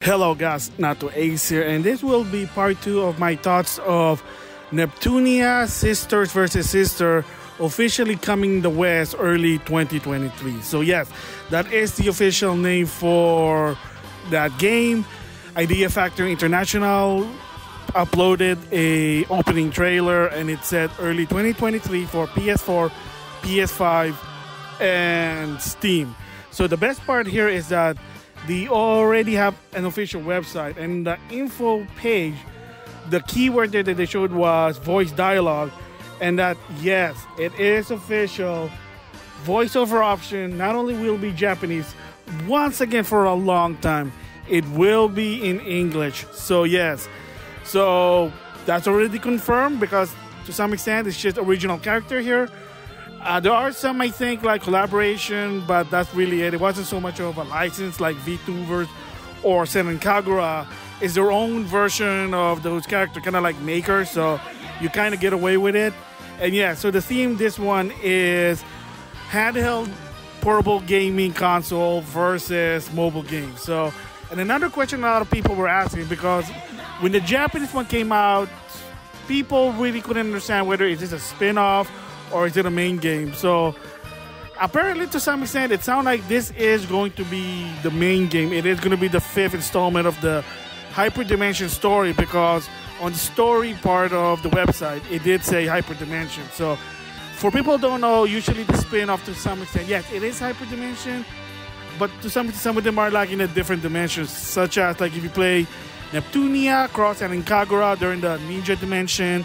Hello guys, Nato Ace here, and this will be part 2 of my thoughts of Neptunia Sisters vs. Sister officially coming the West early 2023. So yes, that is the official name for that game. Idea Factory International uploaded a opening trailer and it said early 2023 for PS4, PS5, and Steam. So the best part here is that they already have an official website, and the info page, the keyword that they showed was voice dialogue, and that yes, it is official. Voiceover option not only will be Japanese, once again for a long time, it will be in English. So yes, so that's already confirmed because to some extent it's just original character here. There are some, I think, like collaboration, but that's really it. It wasn't so much of a license like VTubers or Sennen Kagura is their own version of those characters, kind of like makers, so you kind of get away with it. And yeah, so the theme this one is handheld portable gaming console versus mobile games. So, and another question a lot of people were asking, because when the Japanese one came out, people really couldn't understand whether is this a spin-off or is it a main game. So apparently to some extent it sounds like this is going to be the main game. It is going to be the 5th installment of the Hyperdimension story, because on the story part of the website it did say Hyperdimension. So for people who don't know, usually the spin-off to some extent, yes, it is Hyperdimension, but to some extent some of them are like in a different dimensions, such as like if you play Neptunia Cross and Kagura during the Ninja Dimension,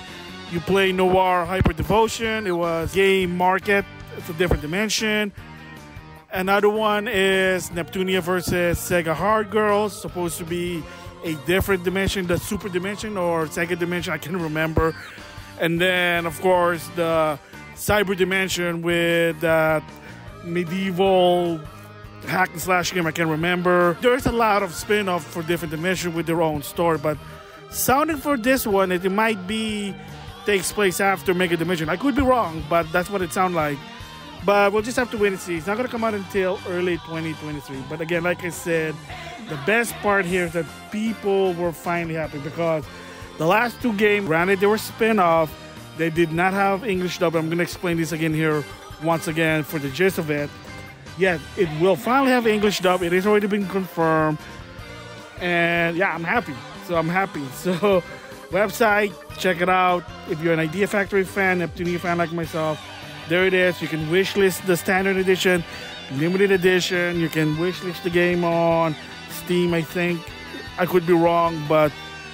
you play Noir Hyper Devotion, it was Game Market, it's a different dimension. Another one is Neptunia versus Sega Hard Girls, supposed to be a different dimension, the Super Dimension or Sega Dimension, I can't remember. And then, of course, the Cyber Dimension with that medieval hack and slash game, I can't remember. There's a lot of spin-off for different dimensions with their own story, but sounding for this one, it might be takes place after Mega Dimension. I could be wrong, but that's what it sounds like. But we'll just have to wait and see. It's not going to come out until early 2023. But again, like I said, the best part here is that people were finally happy, because the last 2 games, granted they were spin-off, they did not have English dub. I'm going to explain this again here once again for the gist of it. Yes, it will finally have English dub. It has already been confirmed. And yeah, I'm happy. So I'm happy. So website, check it out. If you're an Idea Factory fan, Neptunia fan like myself, there it is. You can wishlist the standard edition, limited edition. You can wishlist the game on Steam, I think. I could be wrong, but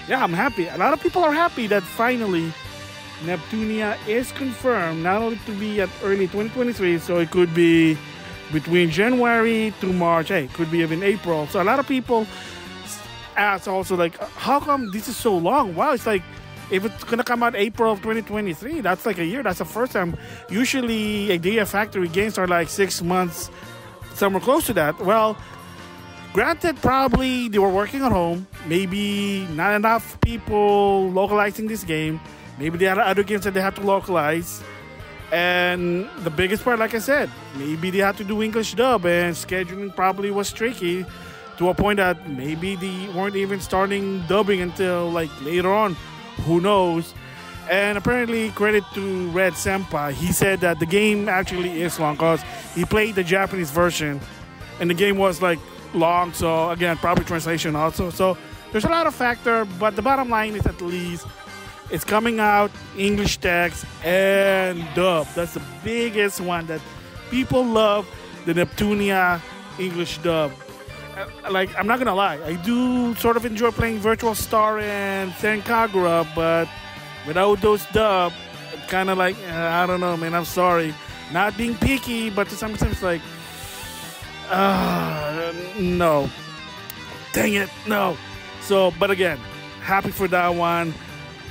yeah, I'm happy. A lot of people are happy that finally Neptunia is confirmed, not only to be at early 2023, so it could be between January to March. Hey, it could be even April. So a lot of people ask also, like, how come this is so long? Wow, it's like, if it's gonna come out April of 2023, that's like a year. That's the first time. Usually Idea Factory games are like 6 months, somewhere close to that. Well, granted, probably they were working at home. Maybe not enough people localizing this game. Maybe they had other games that they had to localize. And the biggest part, like I said, maybe they had to do English dub, and scheduling probably was tricky to a point that maybe they weren't even starting dubbing until like later on. Who knows? And apparently, credit to Red Senpai, he said that the game actually is long because he played the Japanese version and the game was like long. So again, probably translation also. So there's a lot of factor, but the bottom line is at least it's coming out English text and dub. That's the biggest one that people love, the Neptunia English dub. Like, I'm not gonna lie, I do sort of enjoy playing Virtual Star and Sennen Kagura, but without those dub, kind of like, I don't know, man, I'm sorry. Not being picky, but to some extent it's like, no. Dang it, no. So, but again, happy for that one.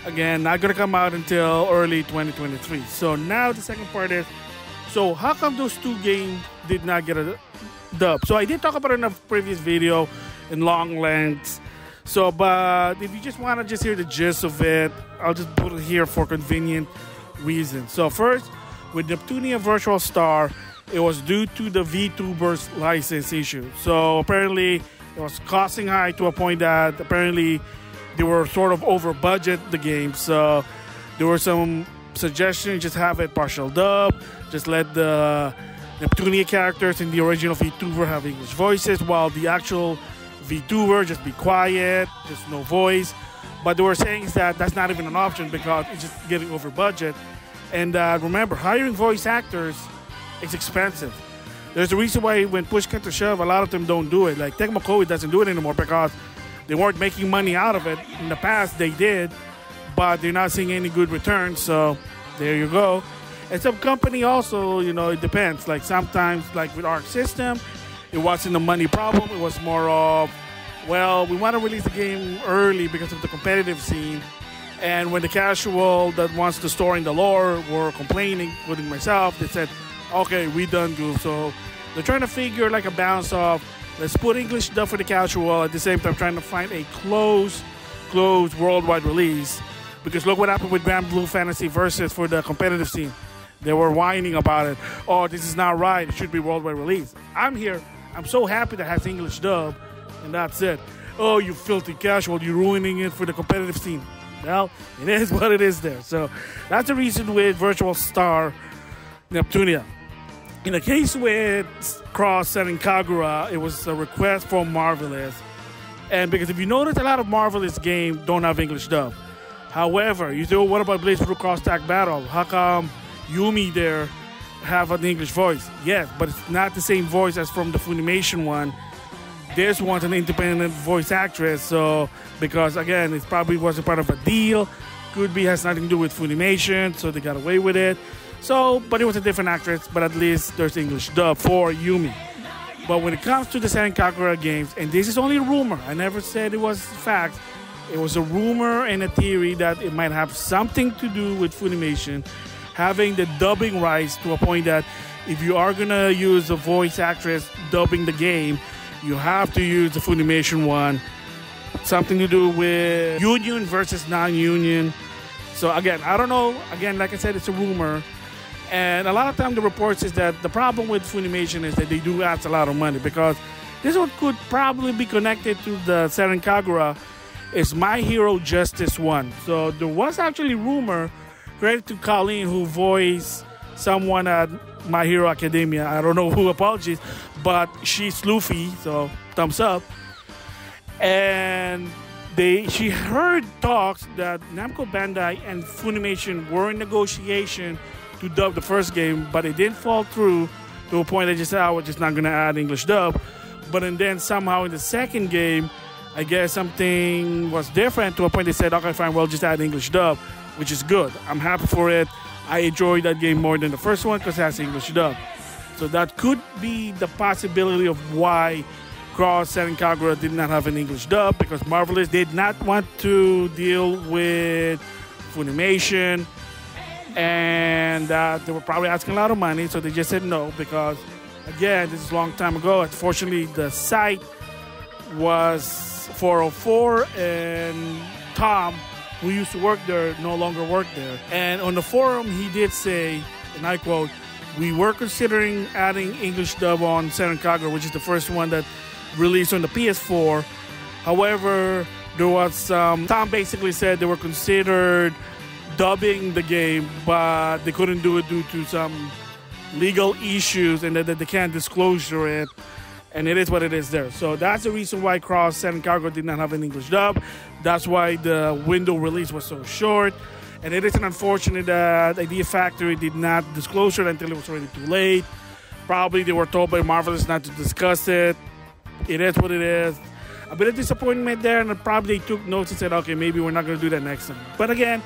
Again, not gonna come out until early 2023. So now the second part is, so how come those 2 games did not get a dub? So I did talk about it in a previous video in long lengths. So, but if you just want to just hear the gist of it, I'll just put it here for convenient reasons. So first, with Neptunia Virtual Star, it was due to the VTubers license issue. So apparently It was costing high to a point that apparently they were sort of over budget the game. So there were some suggestions, just have it partial dub, just let the Neptunia characters in the original VTuber have English voices, while the actual VTuber just be quiet, just no voice. But they were saying that that's not even an option because it's just getting over budget. And remember, hiring voice actors is expensive. There's a reason why when push comes to shove, a lot of them don't do it. Like Tecmo Koei doesn't do it anymore because they weren't making money out of it. In the past, they did, but they're not seeing any good returns. So there you go. And some company also, it depends. Like sometimes, like with Arc System, it wasn't a money problem. It was more of, well, we want to release the game early because of the competitive scene. And when the casual that wants the story and the lore were complaining, including myself, they said, okay, we done good. So they're trying to figure like a balance of, let's put English dub for the casual, at the same time trying to find a closed worldwide release. Because look what happened with Grand Blue Fantasy Versus for the competitive scene. They were whining about it. Oh, this is not right. It should be worldwide release. I'm here. I'm so happy that it has English dub, and that's it. Oh, you filthy casual. You're ruining it for the competitive scene. Well, it is what it is there. So that's the reason with Virtual Star Neptunia. In the case with Cross Setting Kagura, it was a request from Marvelous. And because if you notice, a lot of Marvelous games don't have English dub. However, you say, oh, what about Blaze Blue Cross Tag Battle? How come Yumi there have an English voice? Yes, but it's not the same voice as from the Funimation one. This one's an independent voice actress, so because again, it probably wasn't part of a deal. Could be has nothing to do with Funimation, so they got away with it. So, but it was a different actress, but at least there's English dub for Yumi. But when it comes to the Senran Kagura games, and this is only a rumor, I never said it was fact. It was a rumor and a theory that it might have something to do with Funimation having the dubbing rights to a point that if you are going to use a voice actress dubbing the game, you have to use the Funimation one. Something to do with union versus non-union. So again, I don't know. Again, like I said, it's a rumor. And a lot of time the reports is that the problem with Funimation is that they do ask a lot of money, because this one could probably be connected to the Senran Kagura is My Hero Justice 1. So there was actually rumor, credit to Colleen who voiced someone at My Hero Academia. I don't know who, apologies, but she's Luffy, so thumbs up. And she heard talks that Namco Bandai and Funimation were in negotiation to dub the first game, but it didn't fall through to a point that just said, we're just not going to add English dub. But and then somehow in the second game, I guess something was different to a point they said, okay, fine, we'll just add English dub, which is good. I'm happy for it. I enjoyed that game more than the first one because it has English dub. So that could be the possibility of why Cross Senran Kagura did not have an English dub, because Marvelous did not want to deal with Funimation, and they were probably asking a lot of money, so they just said no, because again, this is a long time ago. Unfortunately, the site was 404, and Tom, who used to work there, no longer worked there. And on the forum, he did say, and I quote, "We were considering adding English dub on Senran Kagura, which is the first one that released on the PS4. However, there was Tom basically said they were considered dubbing the game, but they couldn't do it due to some legal issues, and that they can't disclose it, and it is what it is there." So that's the reason why Cross Senran Kagura did not have an English dub. That's why the window release was so short, and it is an unfortunate that Idea Factory did not disclose it until it was already too late. Probably they were told by Marvelous not to discuss it. It is what it is. A bit of disappointment there, and probably they took notes and said, okay, maybe we're not going to do that next time. But again,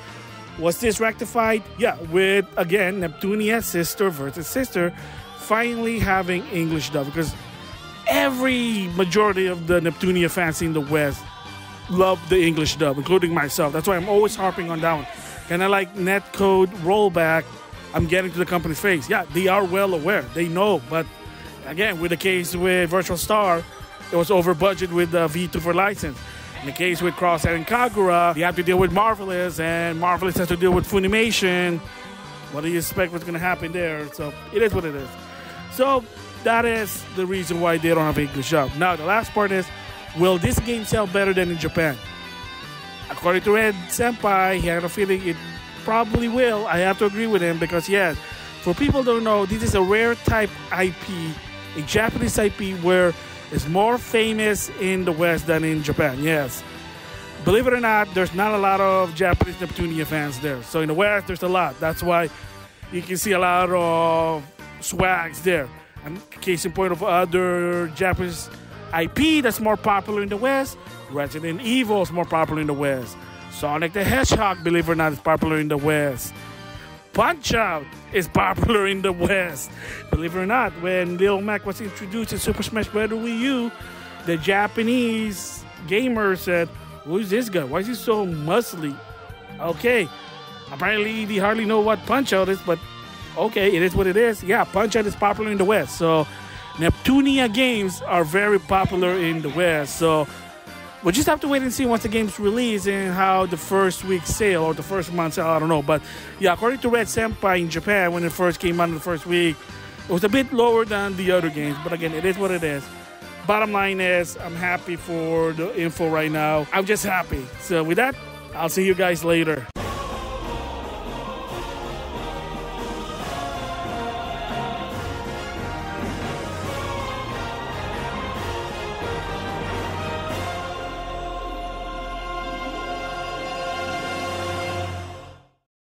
was this rectified? Yeah, with, again, Neptunia Sister versus Sister finally having English dub, because every majority of the Neptunia fans in the West love the English dub, including myself. That's why I'm always harping on that one. Kind of like netcode rollback, I'm getting to the company's face. Yeah, they are well aware. They know. But again, with the case with Virtual Star, it was over budget with the VTuber license. In the case with Cross Senran Kagura, you have to deal with Marvelous, and Marvelous has to deal with Funimation. What do you expect what's going to happen there? So it is what it is. So that is the reason why they don't have English dub. Now, the last part is, Will this game sell better than in Japan? According to Red Senpai, he had a feeling it probably will. I have to agree with him because, yes, for people who don't know, this is a rare type IP, a Japanese IP where it's more famous in the West than in Japan, yes. Believe it or not, there's not a lot of Japanese Neptunia fans there. So in the West, there's a lot. That's why you can see a lot of swags there. And case in point of other Japanese IP that's more popular in the West, Resident Evil is more popular in the West. Sonic the Hedgehog, believe it or not, is popular in the West. Punch-Out is popular in the West. Believe it or not, when Lil Mac was introduced in Super Smash Bros. Wii U, the Japanese gamers said, "Who's this guy? Why is he so muscly?" Okay, apparently they hardly know what Punch-Out is, but okay, it is what it is. Yeah, Punch-Out is popular in the West. So Neptunia games are very popular in the West. So we'll just have to wait and see once the game's released and how the first week sale or the first month sale, I don't know. But yeah, according to Red Senpai in Japan, when it first came out in the first week, it was a bit lower than the other games. But again, it is what it is. Bottom line is, I'm happy for the info right now. I'm just happy. So with that, I'll see you guys later.